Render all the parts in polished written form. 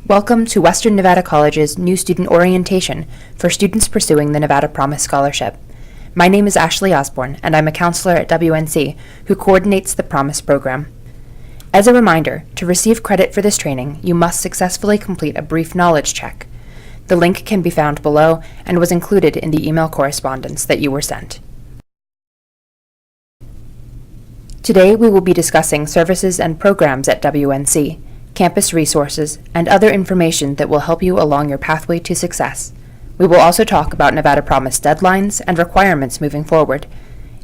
Welcome to Western Nevada College's new student orientation for students pursuing the Nevada Promise Scholarship. My name is Ashley Osborne, and I'm a counselor at WNC who coordinates the Promise program. As a reminder, to receive credit for this training, you must successfully complete a brief knowledge check. The link can be found below and was included in the email correspondence that you were sent. Today we will be discussing services and programs at WNC, campus resources, and other information that will help you along your pathway to success. We will also talk about Nevada Promise deadlines and requirements moving forward.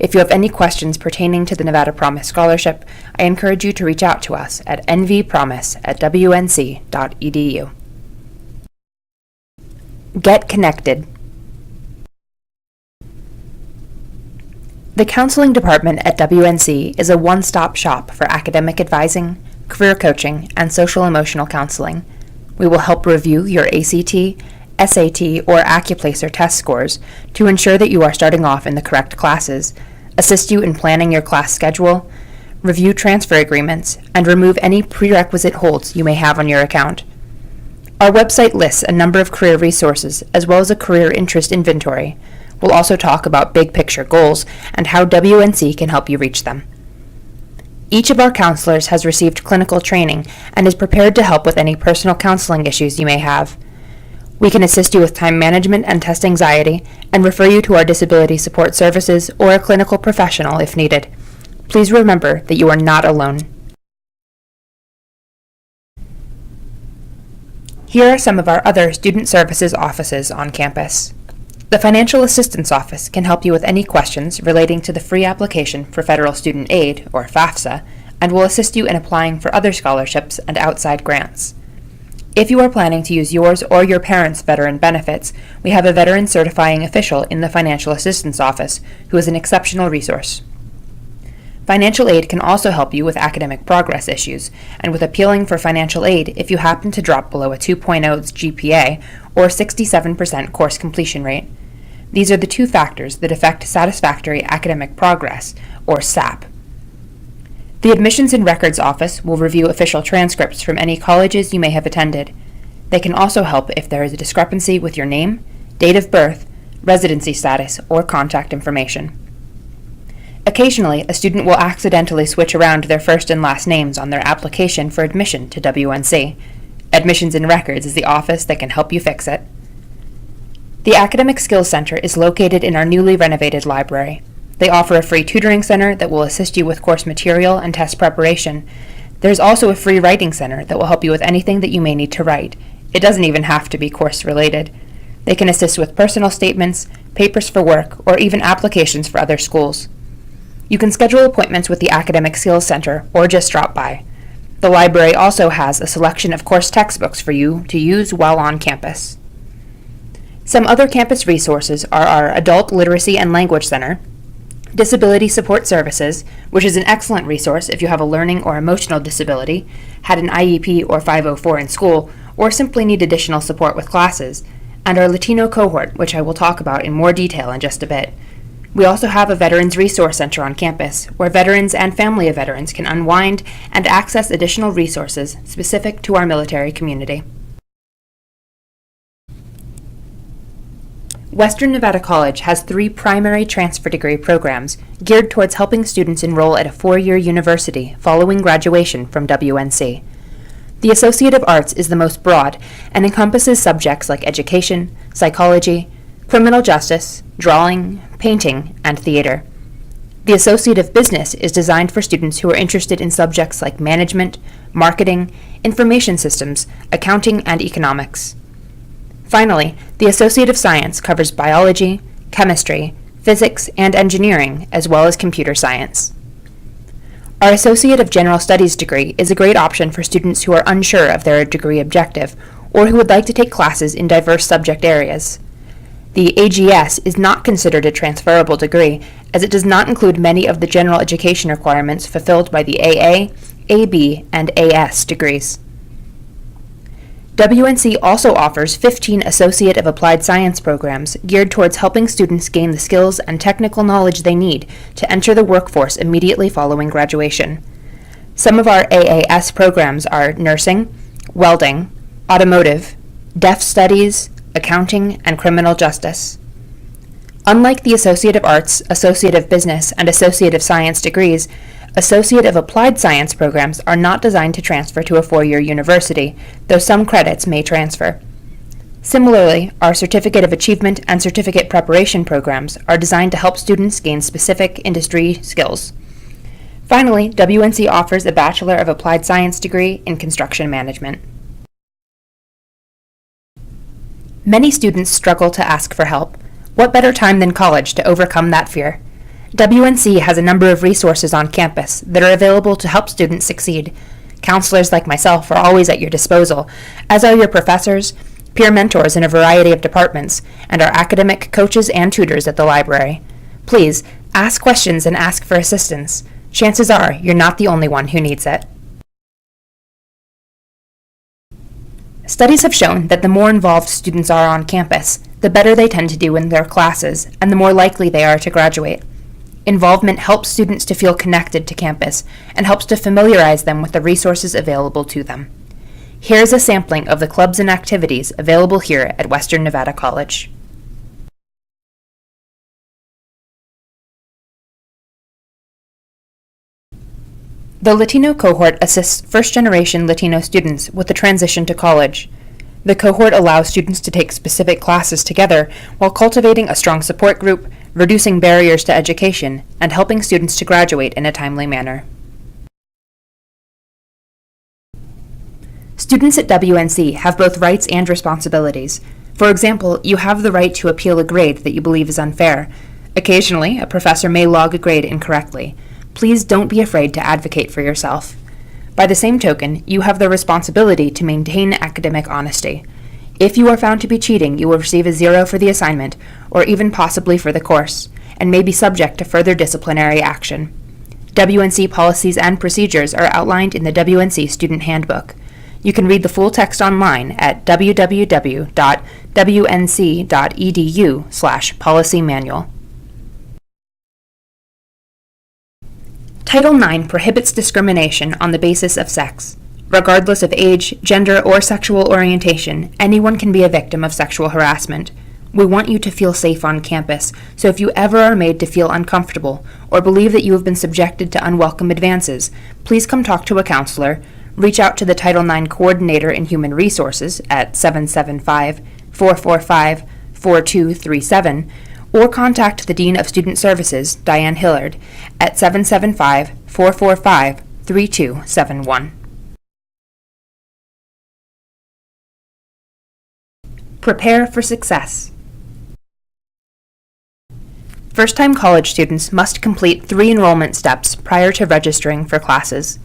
If you have any questions pertaining to the Nevada Promise Scholarship, I encourage you to reach out to us at nvpromise@wnc.edu. Get connected. The Counseling Department at WNC is a one-stop shop for academic advising, career coaching, and social-emotional counseling. We will help review your ACT, SAT, or Accuplacer test scores to ensure that you are starting off in the correct classes, assist you in planning your class schedule, review transfer agreements, and remove any prerequisite holds you may have on your account. Our website lists a number of career resources as well as a career interest inventory. We'll also talk about big picture goals and how WNC can help you reach them. Each of our counselors has received clinical training and is prepared to help with any personal counseling issues you may have. We can assist you with time management and test anxiety and refer you to our disability support services or a clinical professional if needed. Please remember that you are not alone. Here are some of our other student services offices on campus. The Financial Assistance Office can help you with any questions relating to the free application for Federal Student Aid, or FAFSA, and will assist you in applying for other scholarships and outside grants. If you are planning to use yours or your parents' veteran benefits, we have a veteran certifying official in the Financial Assistance Office who is an exceptional resource. Financial aid can also help you with academic progress issues and with appealing for financial aid if you happen to drop below a 2.0 GPA or 67% course completion rate. These are the two factors that affect satisfactory academic progress, or SAP. The Admissions and Records Office will review official transcripts from any colleges you may have attended. They can also help if there is a discrepancy with your name, date of birth, residency status, or contact information. Occasionally, a student will accidentally switch around their first and last names on their application for admission to WNC. Admissions and Records is the office that can help you fix it. The Academic Skills Center is located in our newly renovated library. They offer a free tutoring center that will assist you with course material and test preparation. There's also a free writing center that will help you with anything that you may need to write. It doesn't even have to be course related. They can assist with personal statements, papers for work, or even applications for other schools. You can schedule appointments with the Academic Skills Center or just drop by. The library also has a selection of course textbooks for you to use while on campus. Some other campus resources are our Adult Literacy and Language Center, Disability Support Services, which is an excellent resource if you have a learning or emotional disability, had an IEP or 504 in school, or simply need additional support with classes, and our Latino cohort, which I will talk about in more detail in just a bit. We also have a Veterans Resource Center on campus, where veterans and family of veterans can unwind and access additional resources specific to our military community. Western Nevada College has 3 primary transfer degree programs geared towards helping students enroll at a 4-year university following graduation from WNC. The Associate of Arts is the most broad and encompasses subjects like education, psychology, criminal justice, drawing, painting, and theater. The Associate of Business is designed for students who are interested in subjects like management, marketing, information systems, accounting, and economics. Finally, the Associate of Science covers biology, chemistry, physics, and engineering, as well as computer science. Our Associate of General Studies degree is a great option for students who are unsure of their degree objective or who would like to take classes in diverse subject areas. The AGS is not considered a transferable degree, as it does not include many of the general education requirements fulfilled by the AA, AB, and AS degrees. WNC also offers 15 Associate of Applied Science programs geared towards helping students gain the skills and technical knowledge they need to enter the workforce immediately following graduation. Some of our AAS programs are nursing, welding, automotive, deaf studies, accounting, and criminal justice. Unlike the Associate of Arts, Associate of Business, and Associate of Science degrees, Associate of Applied Science programs are not designed to transfer to a four-year university, though some credits may transfer. Similarly, our Certificate of Achievement and Certificate Preparation programs are designed to help students gain specific industry skills. Finally, WNC offers a Bachelor of Applied Science degree in Construction Management. Many students struggle to ask for help. What better time than college to overcome that fear? WNC has a number of resources on campus that are available to help students succeed. Counselors like myself are always at your disposal, as are your professors, peer mentors in a variety of departments, and our academic coaches and tutors at the library. Please, ask questions and ask for assistance. Chances are you're not the only one who needs it. Studies have shown that the more involved students are on campus, the better they tend to do in their classes, and the more likely they are to graduate. Involvement helps students to feel connected to campus and helps to familiarize them with the resources available to them. Here's a sampling of the clubs and activities available here at Western Nevada College. The Latino cohort assists first-generation Latino students with the transition to college. The cohort allows students to take specific classes together while cultivating a strong support group, reducing barriers to education, and helping students to graduate in a timely manner. Students at WNC have both rights and responsibilities. For example, you have the right to appeal a grade that you believe is unfair. Occasionally, a professor may log a grade incorrectly. Please don't be afraid to advocate for yourself. By the same token, you have the responsibility to maintain academic honesty. If you are found to be cheating, you will receive a 0 for the assignment, or even possibly for the course, and may be subject to further disciplinary action. WNC policies and procedures are outlined in the WNC Student Handbook. You can read the full text online at www.wnc.edu/policy-manual. Title IX prohibits discrimination on the basis of sex. Regardless of age, gender, or sexual orientation, anyone can be a victim of sexual harassment. We want you to feel safe on campus, so if you ever are made to feel uncomfortable or believe that you have been subjected to unwelcome advances, please come talk to a counselor, reach out to the Title IX Coordinator in Human Resources at 775-445-4237, or contact the Dean of Student Services, Diane Hillard, at 775-445-3271. Prepare for success. First-time college students must complete 3 enrollment steps prior to registering for classes.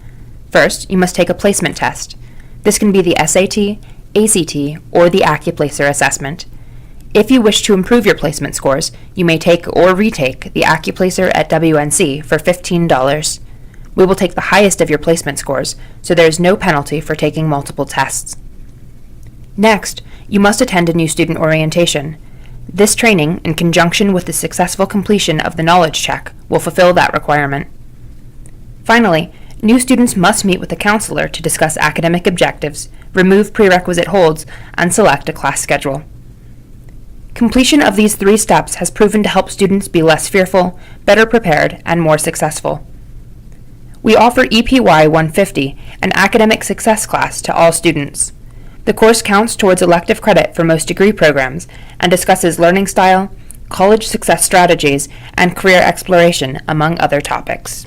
First, you must take a placement test. This can be the SAT, ACT, or the AccuPlacer assessment. If you wish to improve your placement scores, you may take or retake the AccuPlacer at WNC for $15. We will take the highest of your placement scores, so there is no penalty for taking multiple tests. Next, you must attend a new student orientation. This training, in conjunction with the successful completion of the knowledge check, will fulfill that requirement. Finally, new students must meet with a counselor to discuss academic objectives, remove prerequisite holds, and select a class schedule. Completion of these 3 steps has proven to help students be less fearful, better prepared, and more successful. We offer EPY 150, an academic success class, to all students. The course counts towards elective credit for most degree programs and discusses learning style, college success strategies, and career exploration, among other topics.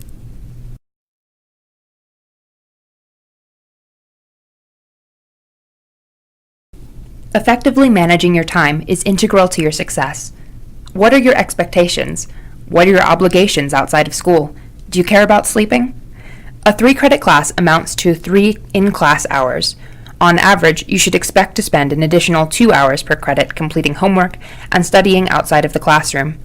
Effectively managing your time is integral to your success. What are your expectations? What are your obligations outside of school? Do you care about sleeping? A 3-credit class amounts to 3 in-class hours. On average, you should expect to spend an additional 2 hours per credit completing homework and studying outside of the classroom.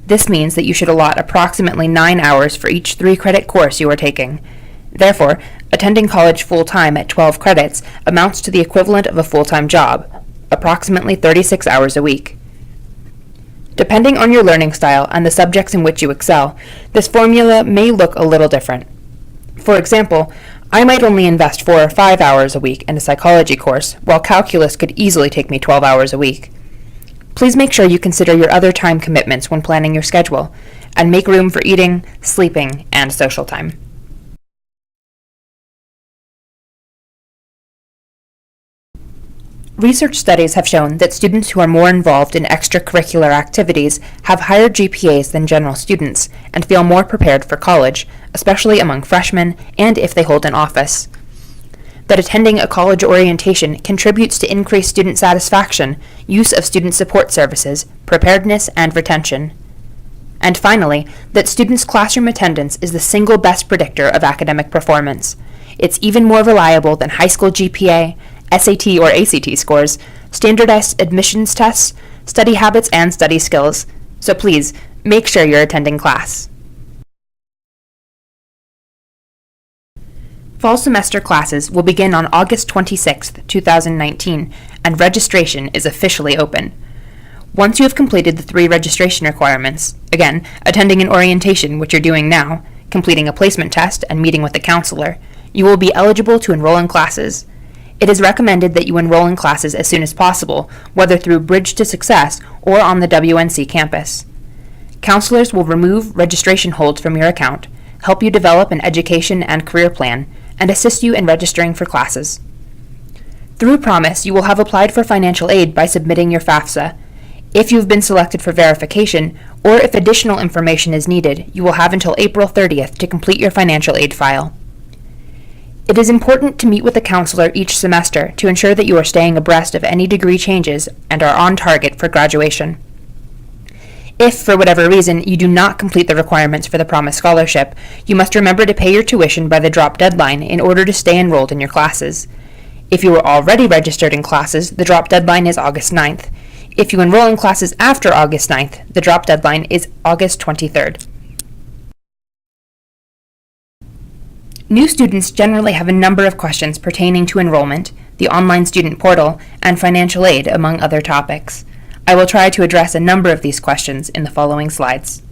This means that you should allot approximately 9 hours for each 3-credit course you are taking. Therefore, attending college full-time at 12 credits amounts to the equivalent of a full-time job, approximately 36 hours a week. Depending on your learning style and the subjects in which you excel, this formula may look a little different. For example, I might only invest 4 or 5 hours a week in a psychology course, while calculus could easily take me 12 hours a week. Please make sure you consider your other time commitments when planning your schedule, and make room for eating, sleeping, and social time. Research studies have shown that students who are more involved in extracurricular activities have higher GPAs than general students and feel more prepared for college, especially among freshmen and if they hold an office. That attending a college orientation contributes to increased student satisfaction, use of student support services, preparedness, and retention. And finally, that students' classroom attendance is the single best predictor of academic performance. It's even more reliable than high school GPA, SAT or ACT scores, standardized admissions tests, study habits, and study skills. So please, make sure you're attending class. Fall semester classes will begin on August 26, 2019, and registration is officially open. Once you have completed the 3 registration requirements, again, attending an orientation, which you're doing now, completing a placement test, and meeting with a counselor, you will be eligible to enroll in classes. It is recommended that you enroll in classes as soon as possible, whether through Bridge to Success or on the WNC campus. Counselors will remove registration holds from your account, help you develop an education and career plan, and assist you in registering for classes. Through Promise, you will have applied for financial aid by submitting your FAFSA. If you've been selected for verification, or if additional information is needed, you will have until April 30th to complete your financial aid file. It is important to meet with a counselor each semester to ensure that you are staying abreast of any degree changes and are on target for graduation. If, for whatever reason, you do not complete the requirements for the Promise Scholarship, you must remember to pay your tuition by the drop deadline in order to stay enrolled in your classes. If you are already registered in classes, the drop deadline is August 9th. If you enroll in classes after August 9th, the drop deadline is August 23rd. New students generally have a number of questions pertaining to enrollment, the online student portal, and financial aid, among other topics. I will try to address a number of these questions in the following slides.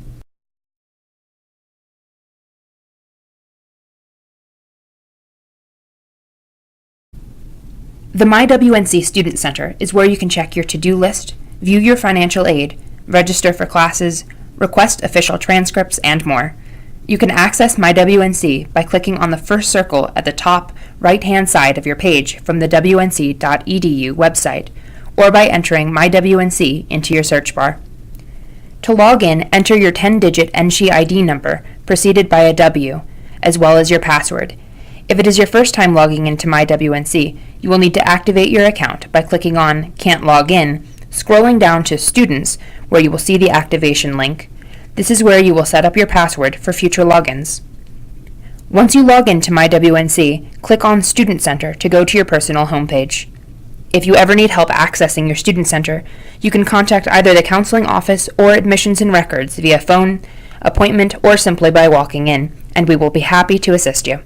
The MyWNC Student Center is where you can check your to-do list, view your financial aid, register for classes, request official transcripts, and more. You can access MyWNC by clicking on the first circle at the top right-hand side of your page from the WNC.edu website, or by entering MyWNC into your search bar. To log in, enter your 10-digit NSHE ID number, preceded by a W, as well as your password. If it is your first time logging into MyWNC, you will need to activate your account by clicking on Can't Log In, scrolling down to Students, where you will see the activation link. This is where you will set up your password for future logins. Once you log into MyWNC, click on Student Center to go to your personal homepage. If you ever need help accessing your Student Center, you can contact either the counseling office or admissions and records via phone, appointment, or simply by walking in, and we will be happy to assist you.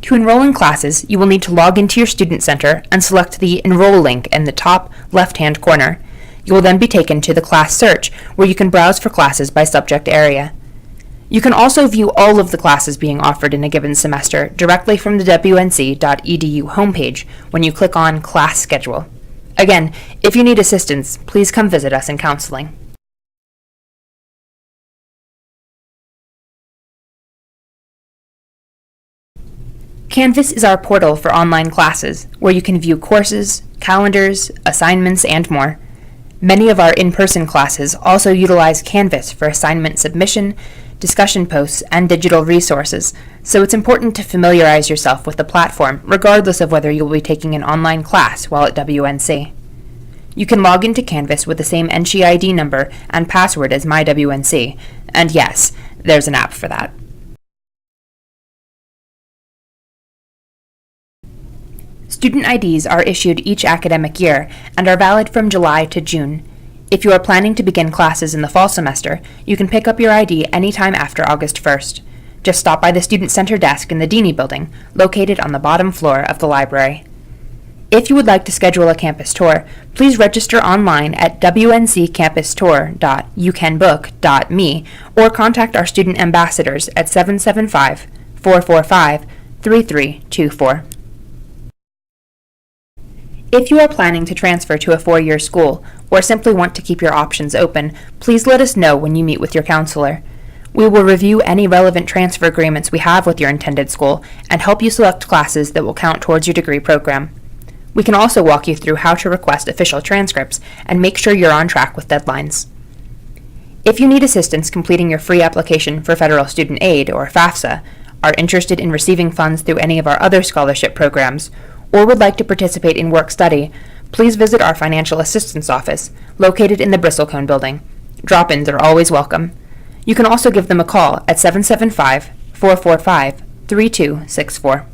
To enroll in classes, you will need to log into your Student Center and select the Enroll link in the top left-hand corner. You will then be taken to the Class Search, where you can browse for classes by subject area. You can also view all of the classes being offered in a given semester directly from the WNC.edu homepage when you click on Class Schedule. Again, if you need assistance, please come visit us in counseling. Canvas is our portal for online classes, where you can view courses, calendars, assignments, and more. Many of our in-person classes also utilize Canvas for assignment submission, discussion posts, and digital resources, so it's important to familiarize yourself with the platform, regardless of whether you will be taking an online class while at WNC. You can log into Canvas with the same NSHE ID number and password as MyWNC, and yes, there's an app for that. Student IDs are issued each academic year and are valid from July to June. If you are planning to begin classes in the fall semester, you can pick up your ID anytime after August 1st. Just stop by the Student Center desk in the Deany Building, located on the bottom floor of the library. If you would like to schedule a campus tour, please register online at wnccampus.tour.youcanbook.me or contact our student ambassadors at 775-445-3324. If you are planning to transfer to a four-year school or simply want to keep your options open, please let us know when you meet with your counselor. We will review any relevant transfer agreements we have with your intended school and help you select classes that will count towards your degree program. We can also walk you through how to request official transcripts and make sure you're on track with deadlines. If you need assistance completing your free application for Federal Student Aid, or FAFSA, are interested in receiving funds through any of our other scholarship programs, or would like to participate in work-study, please visit our Financial Assistance Office, located in the Bristlecone Building. Drop-ins are always welcome. You can also give them a call at 775-445-3264.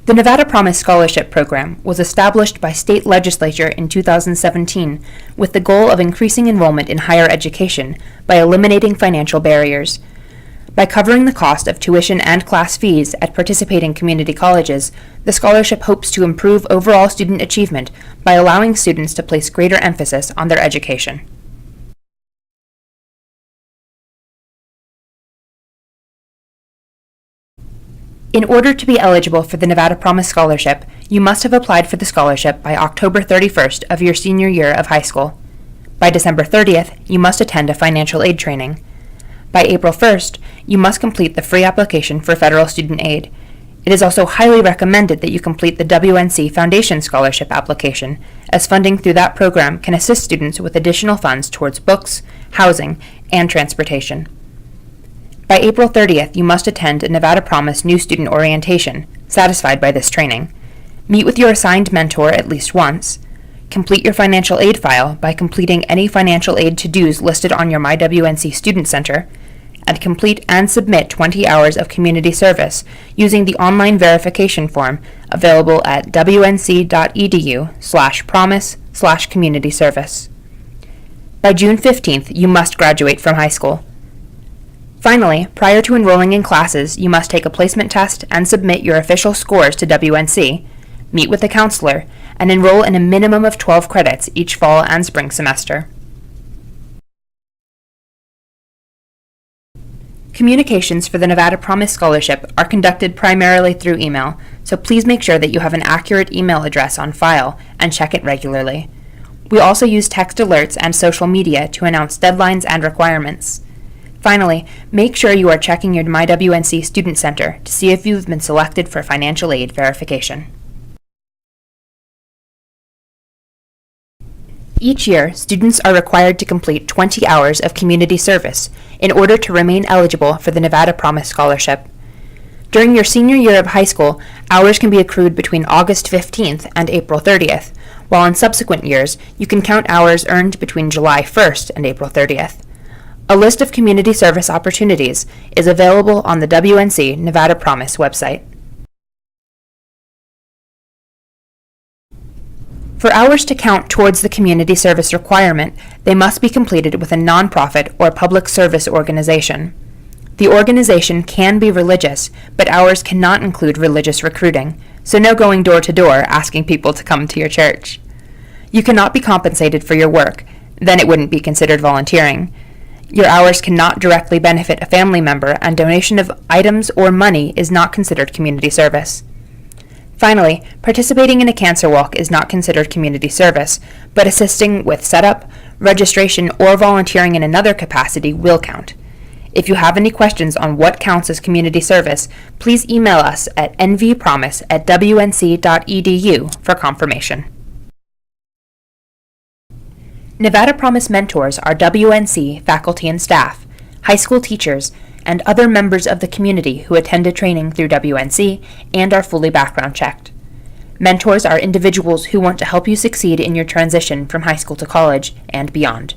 The Nevada Promise Scholarship Program was established by state legislature in 2017 with the goal of increasing enrollment in higher education by eliminating financial barriers. By covering the cost of tuition and class fees at participating community colleges, the scholarship hopes to improve overall student achievement by allowing students to place greater emphasis on their education. In order to be eligible for the Nevada Promise Scholarship, you must have applied for the scholarship by October 31st of your senior year of high school. By December 30th, you must attend a financial aid training. By April 1st, you must complete the free application for Federal Student Aid. It is also highly recommended that you complete the WNC Foundation Scholarship application, as funding through that program can assist students with additional funds towards books, housing, and transportation. By April 30th, you must attend a Nevada Promise New Student Orientation, satisfied by this training. Meet with your assigned mentor at least once. Complete your financial aid file by completing any financial aid to-dos listed on your MyWNC Student Center, and complete and submit 20 hours of community service using the online verification form available at wnc.edu/promise/community service. By June 15th, you must graduate from high school. Finally, prior to enrolling in classes, you must take a placement test and submit your official scores to WNC, meet with a counselor, and enroll in a minimum of 12 credits each fall and spring semester. Communications for the Nevada Promise Scholarship are conducted primarily through email, so please make sure that you have an accurate email address on file and check it regularly. We also use text alerts and social media to announce deadlines and requirements. Finally, make sure you are checking your MyWNC Student Center to see if you've been selected for financial aid verification. Each year, students are required to complete 20 hours of community service in order to remain eligible for the Nevada Promise Scholarship. During your senior year of high school, hours can be accrued between August 15th and April 30th, while in subsequent years, you can count hours earned between July 1st and April 30th. A list of community service opportunities is available on the WNC Nevada Promise website. For hours to count towards the community service requirement, they must be completed with a nonprofit or public service organization. The organization can be religious, but hours cannot include religious recruiting, so no going door to door asking people to come to your church. You cannot be compensated for your work, then it wouldn't be considered volunteering. Your hours cannot directly benefit a family member, and donation of items or money is not considered community service. Finally, participating in a cancer walk is not considered community service, but assisting with setup, registration, or volunteering in another capacity will count. If you have any questions on what counts as community service, please email us at nvpromise@wnc.edu for confirmation. Nevada Promise mentors are WNC faculty and staff, high school teachers, and other members of the community who attended training through WNC and are fully background checked. Mentors are individuals who want to help you succeed in your transition from high school to college and beyond.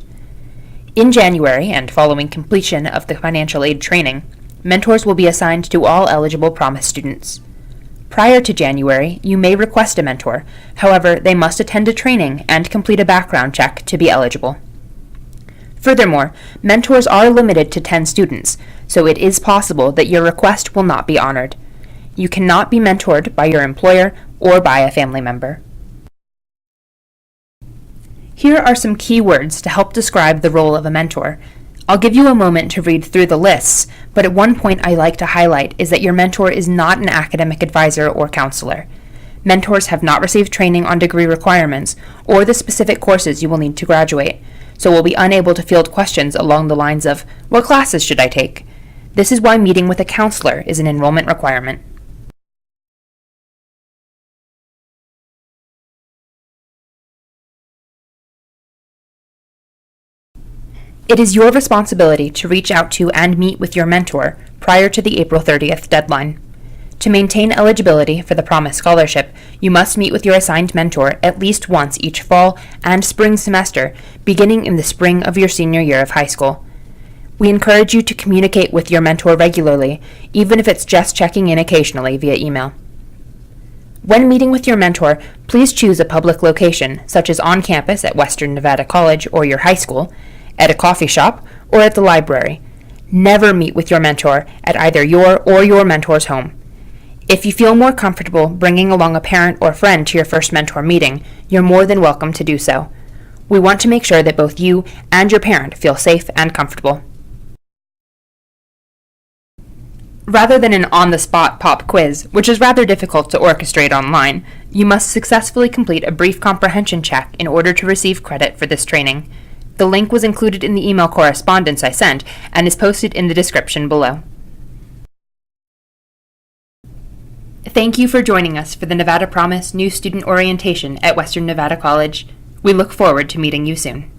In January, and following completion of the financial aid training, mentors will be assigned to all eligible Promise students. Prior to January, you may request a mentor. However, they must attend a training and complete a background check to be eligible. Furthermore, mentors are limited to 10 students, so it is possible that your request will not be honored. You cannot be mentored by your employer or by a family member. Here are some key words to help describe the role of a mentor. I'll give you a moment to read through the lists, but at one point I like to highlight is that your mentor is not an academic advisor or counselor. Mentors have not received training on degree requirements or the specific courses you will need to graduate, so will be unable to field questions along the lines of, "What classes should I take?" This is why meeting with a counselor is an enrollment requirement. It is your responsibility to reach out to and meet with your mentor prior to the April 30th deadline. To maintain eligibility for the Promise Scholarship, you must meet with your assigned mentor at least once each fall and spring semester, beginning in the spring of your senior year of high school. We encourage you to communicate with your mentor regularly, even if it's just checking in occasionally via email. When meeting with your mentor, please choose a public location, such as on campus at Western Nevada College or your high school, at a coffee shop, or at the library. Never meet with your mentor at either your or your mentor's home. If you feel more comfortable bringing along a parent or friend to your first mentor meeting, you're more than welcome to do so. We want to make sure that both you and your parent feel safe and comfortable. Rather than an on-the-spot pop quiz, which is rather difficult to orchestrate online, you must successfully complete a brief comprehension check in order to receive credit for this training. The link was included in the email correspondence I sent and is posted in the description below. Thank you for joining us for the Nevada Promise New Student Orientation at Western Nevada College. We look forward to meeting you soon.